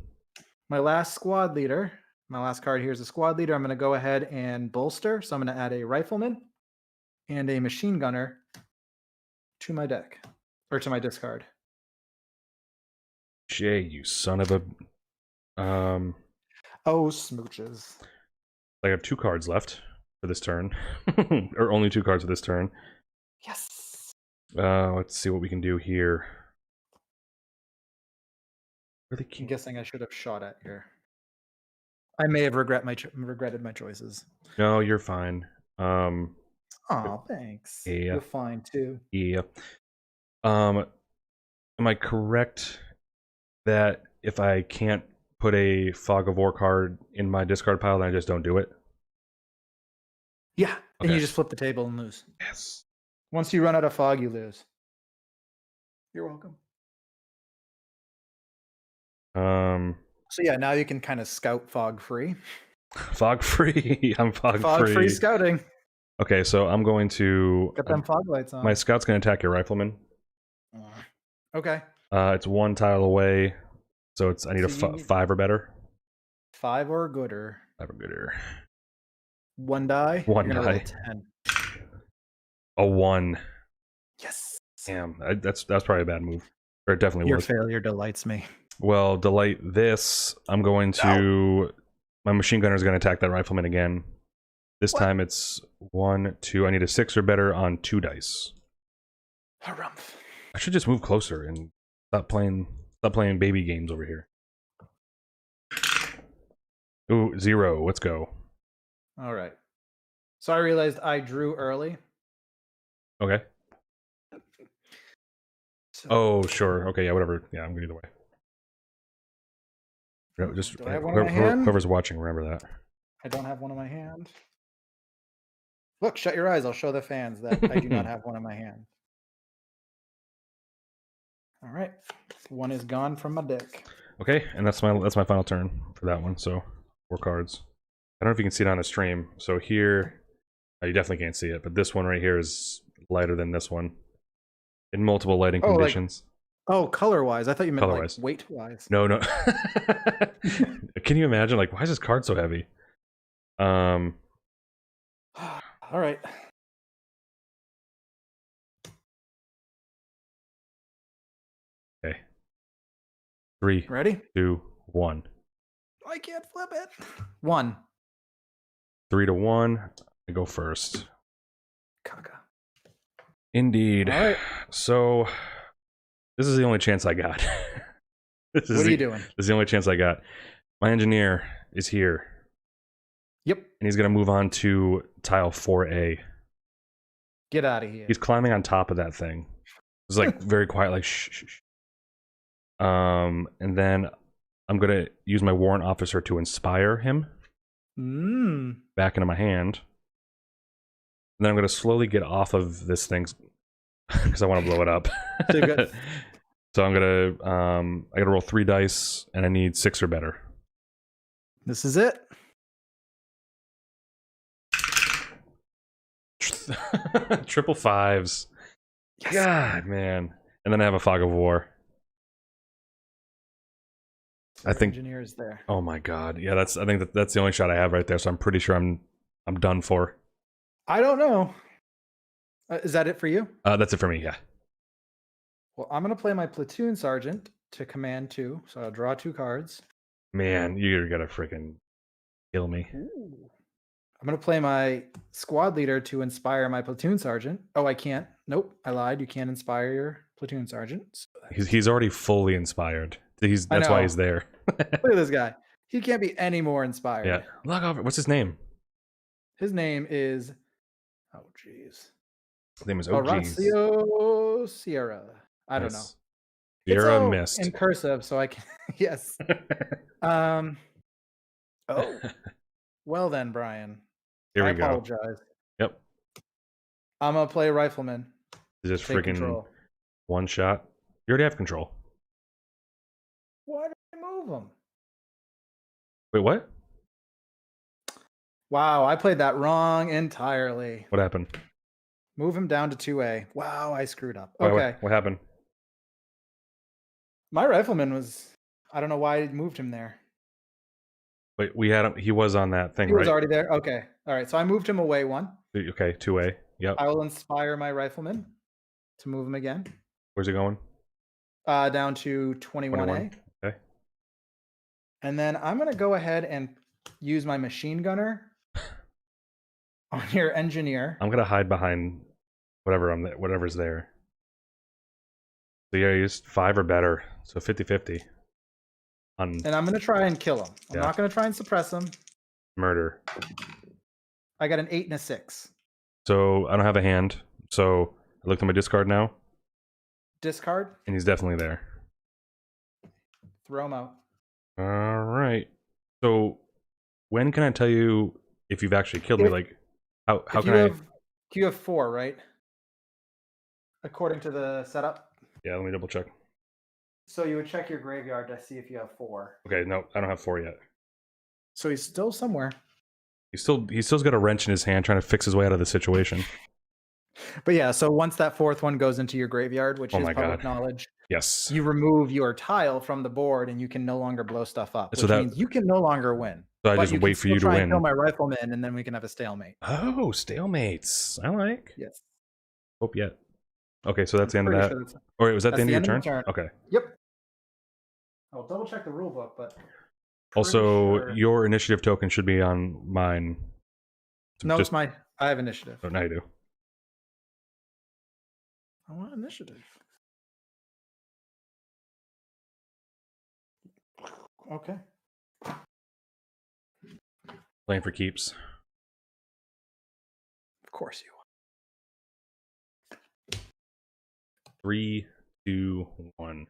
My last squad leader. My last card here is a squad leader. I'm going to go ahead and bolster. So I'm going to add a rifleman and a machine gunner to my deck. Or to my discard. Jay, you son of a... Oh, smooches. I have 2 cards left for this turn. Or only 2 cards for this turn. Yes. Let's see what we can do here. I'm guessing I should have shot at here. I may have regretted my choices. No, you're fine. Oh, thanks. Yeah. You're fine too. Yeah. Am I correct that if I can't put a Fog of War card in my discard pile, then I just don't do it? Yeah, Okay. and you just flip the table and lose. Yes. Once you run out of fog, you lose. You're welcome. So yeah, now you can kind of scout fog free. Fog free. I'm fog free. Free scouting. Okay, so I'm going to get them fog lights on. My scout's going to attack your rifleman. Okay. It's 1 tile away, so I need a 5 or better. 5 or gooder. 5 or gooder. 1 die. 1 die. 10. A 1. Yes. Damn, that's probably a bad move. Or it definitely was. Your failure delights me. Well, delight this. I'm going to... No. My machine gunner is going to attack that rifleman again. This time it's 1, 2. I need a 6 or better on 2 dice. Harumph. I should just move closer and stop playing baby games over here. Ooh, 0. Let's go. All right. So I realized I drew early. Okay. So, oh, sure. Okay, yeah, whatever. Yeah, I'm good either way. No, just whoever's watching, remember that. I don't have one in my hand. Look, shut your eyes. I'll show the fans that I do not have one in my hand. All right. 1 is gone from my deck. Okay, and that's my final turn for that one. So 4 cards. I don't know if you can see it on the stream. So here, you definitely can't see it, but this one right here is lighter than this one in multiple lighting conditions. Color-wise. I thought you meant like weight-wise. No. Can you imagine? Like, why is this card so heavy? All right. Okay. 3. Ready? 2, 1. I can't flip it. 1. 3 to 1. I go first. Caca. Indeed. All right. So this is the only chance I got. What are you doing? This is the only chance I got. My engineer is here. Yep. And he's going to move on to tile 4A. Get out of here. He's climbing on top of that thing. It's like very quiet, like shh, shh, shh. And then I'm going to use my warrant officer to inspire him. Back into my hand. And then I'm going to slowly get off of this thing because I want to blow it up. So I'm going to I got to roll 3 dice and I need 6 or better. This is it. Triple 5s. Yes. God, man. And then I have a Fog of War. I think engineer is there. Oh my god. Yeah, I think that's the only shot I have right there, so I'm pretty sure I'm done for. I don't know. Is that it for you? That's it for me, yeah. Well, I'm going to play my platoon sergeant to command 2, so I'll draw 2 cards. Man, you're going to freaking kill me. Ooh. I'm gonna play my squad leader to inspire my platoon sergeant. Oh, I can't. Nope, I lied. You can't inspire your platoon sergeant. So He's already fully inspired. I That's why he's know. there. Look at this guy. He can't be any more inspired. Yeah. Look over. What's his name? His name is. Oh, jeez. His name is OG's. Horacio Sierra. I don't know. Sierra it's missed. in cursive, so I can. Yes. Oh. Well then, Brian. Here we I go. apologize. Yep. I'm gonna play rifleman. Is this Take freaking control. one shot? You already have control. Why did I move him? Wait, what? Wow, I played that wrong entirely. What happened? Move him down to 2A. Wow, I screwed up. Wait, Okay. what happened? My rifleman was. I don't know why I moved him there. Wait, we had him. He was on that thing, He right? was already there. Okay. All right. So I moved him away one. Okay, 2A. Yep. I will inspire my rifleman to move him again. Where's he going? Down to 21A. 21. Okay. And then I'm going to go ahead and use my machine gunner on your engineer. I'm gonna hide behind whatever's there. So yeah, use 5 or better. So 50-50 on And I'm going to try and kill him. I'm not going to try and suppress him. murder. I got an 8 and a 6. So I don't have a hand. So I looked at my discard now, Discard. and he's definitely there. Throw him out. All right. So when can I tell you if you've actually killed me? Like, how can I? You have 4, right? According to the setup. Yeah, let me double check. So you would check your graveyard to see if you have 4. Okay, no, I don't have 4 yet. So he's still somewhere. He's still got a wrench in his hand trying to fix his way out of the situation. But yeah, so once that 4th one goes into your graveyard, which is public knowledge, yes, you remove your tile from the board and you can no longer blow stuff up, which means you can no longer win. So I just wait for you to try win. And kill my rifleman, and then we can have a stalemate. Oh, stalemates! I like. Yes. Hope yet. Okay, so that's the end of that. Sure or wait, was that the end of your turn? Okay. Yep. I'll double check the rule book, but also your initiative token should be on mine. So no, it's my. I have initiative. Oh, now you do. I want initiative. Okay. Playing for keeps. Of course you are. 3, 2, 1.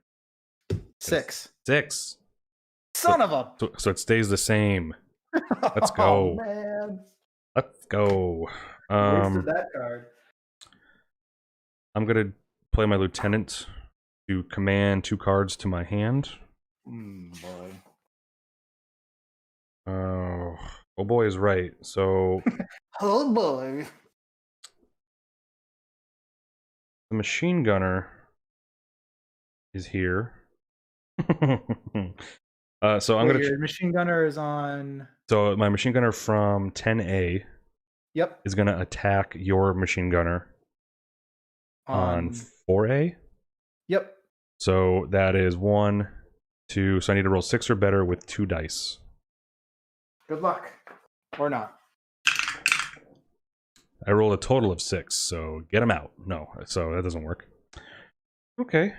6. 6. Son of a. So it stays the same. Let's go. Oh, man. Let's go. Wasted that card. I'm gonna play my lieutenant to command 2 cards to my hand. Boy. Oh boy is right. So oh boy. The machine gunner is here. So I'm gonna. Your machine gunner is on. So my machine gunner from 10A. Yep. Is gonna attack your machine gunner on 4A. Yep. So that is 1, 2. So I need to roll 6 or better with 2 dice. Good luck, or not. I rolled a total of 6, so get him out. No, so that doesn't work. Okay,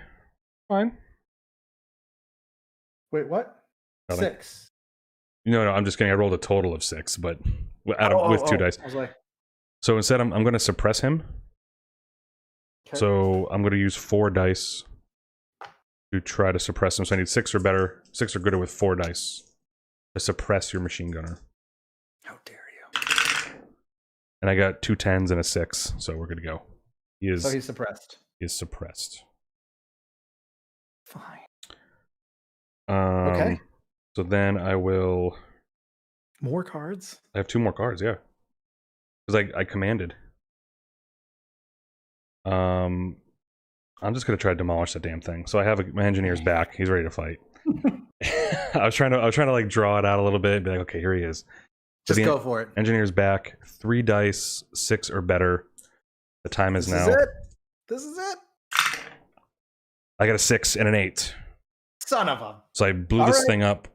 fine. Wait, what? Nothing. 6. No, I'm just kidding. I rolled a total of 6, but with 2 dice. I was like... So instead, I'm going to suppress him. Okay. So I'm going to use 4 dice to try to suppress him. So I need 6 or better, 6 or greater with 4 dice to suppress your machine gunner. How dare you? And I got 2 10s and a 6, so we're good to go. So he's suppressed. He is suppressed. Fine. Okay. So then I will... More cards? I have 2 more cards, yeah. Because I commanded. I'm just gonna try to demolish that damn thing. So I have my engineer's back. He's ready to fight. I was trying to like draw it out a little bit and be like, okay, here he is. Just go for it. Engineer's back. 3 dice, 6 or better. The time is now. This is it. I got a 6 and an 8. Son of a. So I blew this thing up.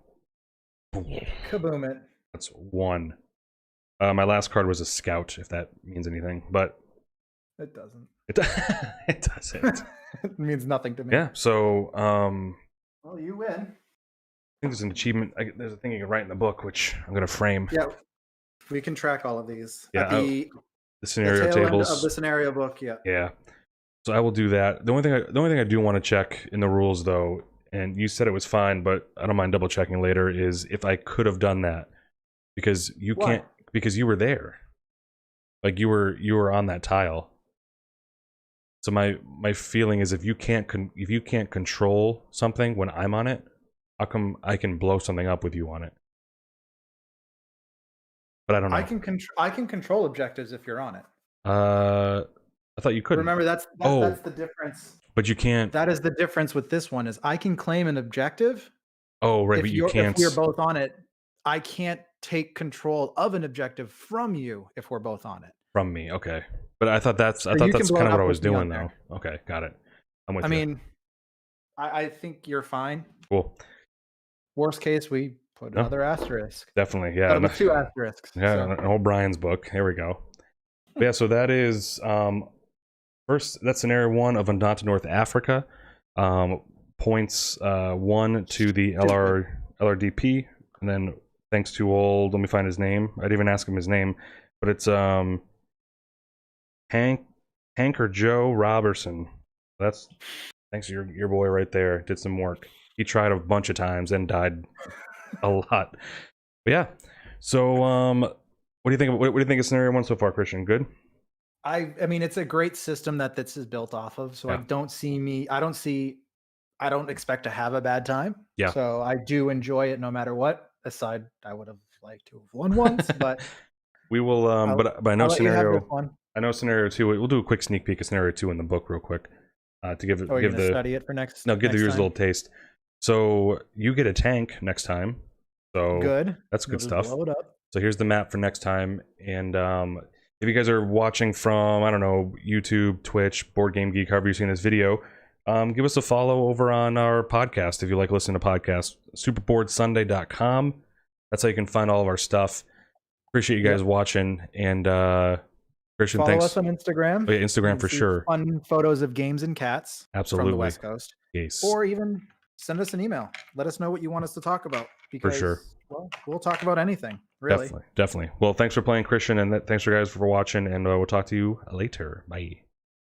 Kaboom it. That's 1. My last card was a scout, if that means anything, but It doesn't. it doesn't. It means nothing to me. Yeah. So Well, you win. I think there's an achievement. There's a thing you can write in the book, which I'm gonna frame. Yeah, we can track all of these. Yeah, At the scenario tail tables end of the scenario book. Yeah. Yeah. So I will do that. The only thing I do want to check in the rules, though, and you said it was fine, but I don't mind double checking later, is if I could have done that, because you Why? can't, because you were there, like you were on that tile. So my feeling is if you can't control something when I'm on it, how come I can blow something up with you on it? But I don't know. I can control objectives if you're on it. I thought you couldn't. Remember, that's the difference. But you can't. That is the difference with this one. Is I can claim an objective. Oh, right, but you can't. If we're both on it, I can't take control of an objective from you if we're both on it. From me, okay. But I thought that's kind of what I was doing, though. Okay, got it. I'm with you. I mean, I think you're fine. Cool. Worst case, we put another asterisk. Definitely, yeah. That'll be 2 asterisks. Yeah, an old Brian's book. There we go. But yeah, so that is first. That's scenario 1 of Undaunted North Africa. Points 1 to the LRDP, and then thanks to old. Let me find his name. I didn't even ask him his name, but it's Hank or Joe Robertson. That's thanks to your boy right there. Did some work. He tried a bunch of times and died a lot. But yeah. So what do you think? What do you think of scenario 1 so far, Christian? Good. I mean, it's a great system that this is built off of. So yeah. I don't expect to have a bad time. Yeah. So I do enjoy it no matter what. Aside, I would have liked to have won once, but we will. But I know scenario. I know scenario 2. We'll do a quick sneak peek of scenario 2 in the book real quick to give the study it for next. No, give the viewers a little taste. So you get a tank next time. So good. That's good stuff. Blow it up. So here's the map for next time. And if you guys are watching from, I don't know, YouTube, Twitch, Board Game Geek, however you're seeing this video, give us a follow over on our podcast if you like listening to podcasts. Superboardsunday.com. That's how you can find all of our stuff. Appreciate you guys watching. And Christian, follow thanks. us on Instagram. Oh, yeah, Instagram for sure. Fun photos of games and cats. Absolutely. From the West Coast. Yes. Or even send us an email. Let us know what you want us to talk about. Because, for sure. Well, we'll talk about anything, really. Definitely. Well, thanks for playing, Christian, and thanks for guys for watching, and we'll talk to you later. Bye.